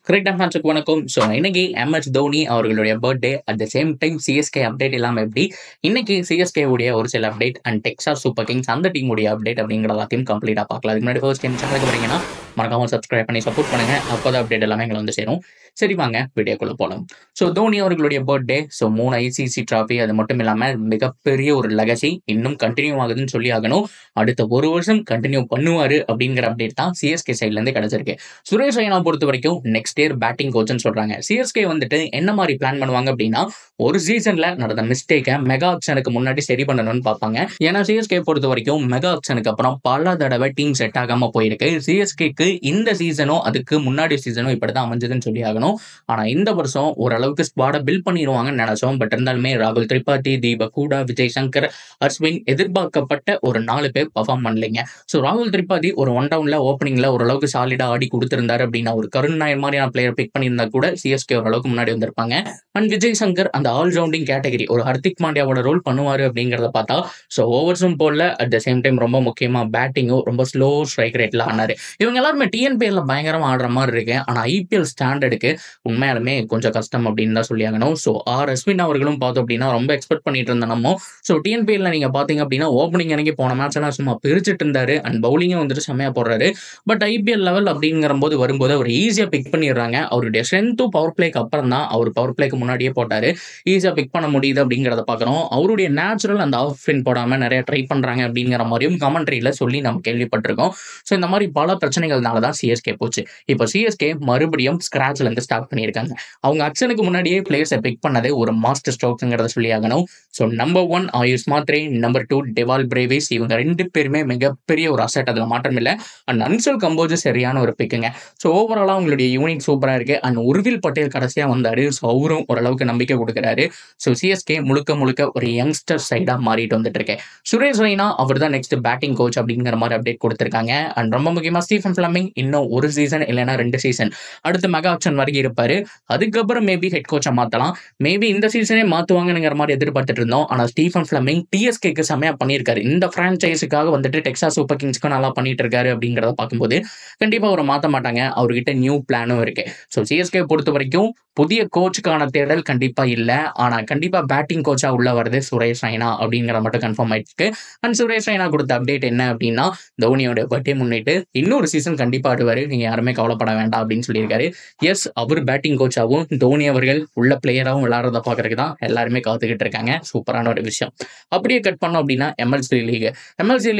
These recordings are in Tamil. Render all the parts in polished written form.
கிரிக்கெட் ஃபேன்ஸுக்கு வணக்கம். ஸோ இன்னைக்கு MS தோனி அவர்களுடைய birthday. At the same time CSK update இல்லாமல் எப்படி இன்னைக்கு சிஎஸ்கே உடைய ஒரு சில update and Texas super Kings அந்த டீம் உடைய அப்டேட் அப்படிங்கிற எல்லாத்தையும் கம்ப்ளீட்டாக பார்க்கலாம். அதுக்கு முன்னாடி ஃபர்ஸ்ட் டைம் சேனலுக்கு வரீங்கன்னா மறக்காம சப்ஸ்கிரைப் பண்ணி சப்போர்ட் பண்ணுங்க. அப்போதான் அப்டேட் எல்லாமே எங்களை வந்து சேரும். சரி வாங்க வீடியோக்குள்ள போகலாம். ஸோ தோனி அவர்களுடைய பர்த்டே. ஸோ 3 ICC டிராஃபி, அது மட்டும் இல்லாமல் மிகப்பெரிய ஒரு லெகசி இன்னும் கண்டினியூ ஆகுதுன்னு சொல்லி ஆகணும். அடுத்த ஒரு வருஷம் கண்டினியூ பண்ணுவார் அப்படிங்கிற அப்டேட் தான் சிஎஸ்கே சைட்லேருந்து கிடைச்சிருக்கு. சுரேஷ் ரெய்னா பொறுத்த வரைக்கும் நெக்ஸ்ட் இயர் பேட்டிங் கோச்னு சொல்றாங்க. சிஎஸ்கே வந்துட்டு என்ன மாதிரி பிளான் பண்ணுவாங்க அப்படின்னா, ஒரு சீசன்ல நடந்த மிஸ்டேக்கை மெகா ஆப்ஷனுக்கு முன்னாடி சரி பண்ணணும்னு பார்ப்பாங்க. ஏன்னா சிஎஸ்கே பொறுத்த வரைக்கும் மெகா ஆப்ஷனுக்கு அப்புறம் பல தடவை டீம் செட் ஆகாம போயிருக்கு. சிஎஸ்கேக்கு இந்த சீசனும் அதுக்கு முன்னாடி சீசனும் இப்படிதான் அமைஞ்சதுன்னு சொல்லி ஆகணும். ஆனா இந்த வருஷம் ஓரளவுக்கு ஸ்குவாடை பில்ட் பண்ணிடுவாங்கன்னு நினைச்சோம். பட் இருந்தாலுமே ராகுல் திரிபாதி, தீபக் ஹூடா, விஜய் சங்கர், அஸ்வின் எதிர்பார்க்கப்பட்ட ஒரு 4 பேர் பர்ஃபார்ம் பண்ணலைங்க. ஸோ ராகுல் திரிபாதி ஒரு ஒன் டவுன்ல ஓப்பனிங்ல ஓரளவுக்கு சாலிடா ஆடி கொடுத்திருந்தாரு அப்படின்னா, ஒரு கருண் நாயர் மாதிரியான பிளேயர் பிக் பண்ணியிருந்தா கூட சிஎஸ்கே ஓரளவுக்கு முன்னாடி வந்திருப்பாங்க. அண்ட் விஜய் சங்கர் அந்த ஆல்ரவுண்டிங் கேட்டகரி ஒரு ஹர்திக் பாண்டியாவோட ரோல் பண்ணுவாரு அப்படிங்கிறத பார்த்தா, ஸோ ஓவர்ஸும் போடல. அட் த சேம் டைம் ரொம்ப முக்கியமா பேட்டிங்கும் ரொம்ப ஸ்லோ ஸ்ட்ரைக் ரேட்ல ஆனாரு. இவங்க எல்லாருமே டிஎன்பிஎல்ல பயங்கரமா ஆடுற மாதிரி இருக்கு. ஆனா ஐபிஎல் ஸ்டாண்டர்டுக்கு உண்மையாலுமே கொஞ்சம் கஷ்டம் அப்படின்னு தான் சொல்லி ஆகணும். ஸோ அஸ்வின் அவர்களும் பார்த்தோம் அப்படின்னா ரொம்ப எக்ஸ்பெக்ட் பண்ணிட்டு இருந்த நம்ம. ஸோ டிஎன்பிஎல்ல நீங்க பாத்தீங்க அப்படின்னா ஓப்பனிங் இறங்கி போன மேட்ச் எல்லாம் சும்மா பிரிச்சுட்டு இருந்தாரு. அண்ட் பவுலிங்கும் வந்துட்டு செம்மையா போடுறாரு. பட் ஐபிஎல் லெவல் அப்படிங்கிற போது வரும்போது அவர் ஈஸியா பிக் பண்ணிடுறாங்க. அவருடைய ஸ்ட்ரென்த்தும் பவர் பிளேக்கு அப்புறம் தான், அவர் பவர் பிளேக்கு முன்னாடியே போட்டாரு, ஈஸியா பிக் பண்ண முடியுது அப்படிங்கிறத பார்க்குறோம். அவருடைய நேச்சுரல் அந்த ஆஃப் ஸ்பின் போடாம நிறைய ட்ரை பண்றாங்க அப்படிங்கிற மாதிரியும் கமெண்ட்ரியில சொல்லி நம்ம கேள்விப்பட்டிருக்கோம். ஸோ இந்த மாதிரி பல பிரச்சனைகள்னால தான் சிஎஸ்கே போச்சு. இப்போ சிஎஸ்கே மறுபடியும் ஸ்கிராச்ல இருந்து ஸ்டார்ட் பண்ணியிருக்காங்க. அவங்க அக்ஷனுக்கு முன்னாடியே பிளேயர்ஸை பிக் பண்ணது ஒரு மாஸ்டர் ஸ்ட்ரோக்ஸ்ங்கிறத சொல்லி ஆகணும். So number 1 AYUSH Mhatre, number 2 Dewald Brevis. இவங்க 2 பேருமே மிகப்பெரிய ஒரு அசெட், அதில் மாற்றம் இல்லை. அண்ட் அன்சல் கம்போஜ் சரியான ஒரு பிக்குங்க. ஸோ ஓவராலாக உங்களுடைய யூனிட் சூப்பராக இருக்கு. அண்ட் உருவில் பட்டேல் கடைசியாக வந்தாரு. ஸோ அவரும் ஓரளவுக்கு நம்பிக்கை கொடுக்குறாரு. ஸோ சிஎஸ்கே முழுக்க முழுக்க ஒரு யங்ஸ்டர் சைடாக மாறிட்டு வந்துட்டு இருக்கேன். சுரேஷ் ரெய்னா அவர் தான் நெக்ஸ்ட் பேட்டிங் கோச் அப்படிங்கிற மாதிரி அப்டேட் கொடுத்துருக்காங்க. அண்ட் ரொம்ப முக்கியமாக ஸ்டீஃபன் ஃபிளமிங் இன்னும் ஒரு சீசன் இல்லைன்னா 2 சீசன் அடுத்த மெகா ஆப்ஷன் வரைக்கும் இருப்பாரு. அதுக்கப்புறம் மேபி ஹெட் கோச்சை மாற்றலாம். மேபி இந்த சீசனே மாற்றுவாங்கங்கிற மாதிரி எதிர்பார்த்துட்டு இருந்தோம். ஆனால் ஸ்டீஃபன் ஃபிளமிங் டிஎஸ்கேக்கு செமையா பண்ணியிருக்காரு. இந்த பிரான்ச்சைஸுக்காக வந்துட்டு டெக்சாஸ் சூப்பர் கிங்ஸ்க்கும் நல்லா பண்ணிட்டு இருக்காரு அப்படிங்கிறத பார்க்கும்போது கண்டிப்பா அவரை மாற்ற மாட்டாங்க. அவர்கிட்ட நியூ பிளானும் இருக்கு. ஸோ சிஎஸ்கே பொறுத்த வரைக்கும் புதிய கோச்சுக்கான தேடல் கண்டிப்பா இல்லை. ஆனா கண்டிப்பா பேட்டிங் கோச்சா உள்ள வருது சுரேஷ் ரெய்னா அப்படிங்கிற மட்டும் கன்ஃபார்ம் ஆயிடுச்சு. அண்ட் சுரேஷ் ரெய்னா கொடுத்த அப்டேட் என்ன அப்படின்னா, தோனியோட பர்த்டே முன்னிட்டு இன்னொரு சீசன் கண்டிப்பா ஆடுவாரு, நீங்க யாருமே கவலைப்பட வேண்டாம் அப்படின்னு சொல்லியிருக்காரு. எஸ், அவர் பேட்டிங் கோச்சாவும் தோனி அவர்கள் உள்ள பிளேயராகவும் விளையாடுறத பாக்குறதுக்கு தான் எல்லாருமே காத்துக்கிட்டு இருக்காங்க. சூப்பரான ஒரு விஷயம். அப்படியே கட் பண்ணோம் அப்படின்னா எம்எல்சி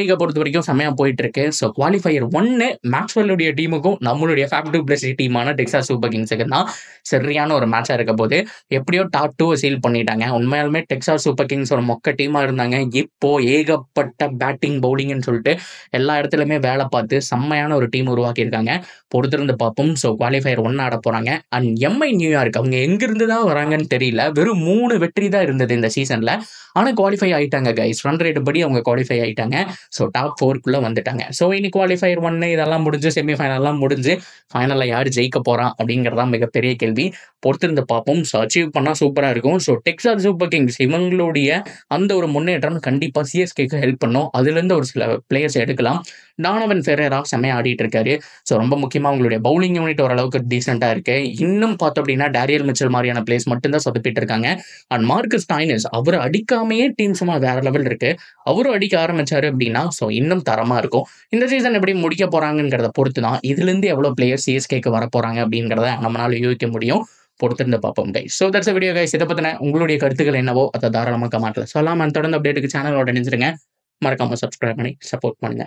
லீகை பொறுத்த வரைக்கும் செமையா போயிட்டு இருக்கு. ஸோ குவாலிஃபயர் 1 மேக்ஸ்வெல்லுடைய டீமுக்கும் நம்மளுடைய ஃபேப் டூ பிளஸ் டீமான டெக்சாஸ் சூப்பர் கிங்ஸுக்கு தான் சரியான ஒரு மேட்சா இருக்க போது. எப்படியோ டாப் 2 சீல் பண்ணிட்டாங்க. உண்மையாலுமே டெக்சாஸ் சூப்பர் கிங்ஸ் ஒரு மொக்க டீமா இருந்தாங்க. இப்போ ஏகப்பட்ட பேட்டிங் பவுலிங்னு சொல்லிட்டு எல்லா இடத்துலயுமே வேலை பார்த்து செம்மையான ஒரு டீம் உருவாக்கி இருக்காங்க. பொறுத்திருந்து பார்ப்போம். ஸோ குவாலிஃபயர் 1 ஆட போறாங்க. அண்ட் எம்ஐ நியூயார்க் அவங்க எங்கிருந்து தான் வராங்கன்னு தெரியல. வெறும் 3 வெற்றி தான் இருந்தது இந்த சீசன்ல. ஆனா குவாலிஃபை ஆயிட்டாங்க கைஸ். ரன் ரேட் படி அவங்க குவாலிஃபை ஆயிட்டாங்க. ஸோ டாப் 4 வந்துட்டாங்க. ஸோ இனி குவாலிஃபயர் 1 இதெல்லாம் முடிஞ்சு செமிஃபைனல்லாம் முடிஞ்சு ஃபைனலில் யார் ஜெயிக்க போறான் அப்படிங்கிறதான் மிகப்பெரிய கேள்வி. பொறுத்திருந்து பார்ப்போம். ஸோ அச்சீவ் பண்ணால் சூப்பராக இருக்கும். ஸோ டெக்சாஸ் சூப்பர் கிங்ஸ் இவங்களுடைய அந்த ஒரு முன்னேற்றம் கண்டிப்பாக சிஎஸ்கேக்கு ஹெல்ப் பண்ணும். அதுலேருந்து ஒரு சில பிளேயர்ஸ் எடுக்கலாம். டானவன் ஃபெரேரா செம்மையா ஆடிட்டு இருக்காரு. ஸோ ரொம்ப முக்கியமாக உங்களுடைய பவுலிங் யூனிட் ஓரளவுக்கு டீசெண்டாக இருக்கு. இன்னும் பார்த்தோம் அப்படின்னா டேரியல் மிச்சல் மாதிரியான பிளேஸ் மட்டும்தான் சொதப்பிட்டு இருக்காங்க. அண்ட் மார்க்கஸ் டைனஸ் அவர் அடிக்காமையே டீம் சும்மா வேற லெவல் இருக்கு. அவரும் அடிக்க ஆரம்பிச்சாரு அப்படின்னா ஸோ இன்னும் தரமா இருக்கும். இந்த சீசன் எப்படி முடிக்க போறாங்கிறத பொறுத்து தான் இதுலேருந்து எவ்வளோ பிளேயர் சிஎஸ்கேக்கு வர போறாங்க அப்படிங்கிறத நம்மளால யூகிக்க முடியும். பொறுத்திருந்து பார்ப்போம் guys. So that's video guys. இதை பத்தின உங்களுடைய கருத்துக்கள் என்னவோ அதை தாராளமாக கமெண்ட்ல சொல்லலாம். தொடர்ந்து அப்டேட்டுக்கு சேனலோட நினைச்சிருங்க. மறக்காம சப்ஸ்கிரைப் பண்ணி சப்போர்ட் பண்ணுங்க.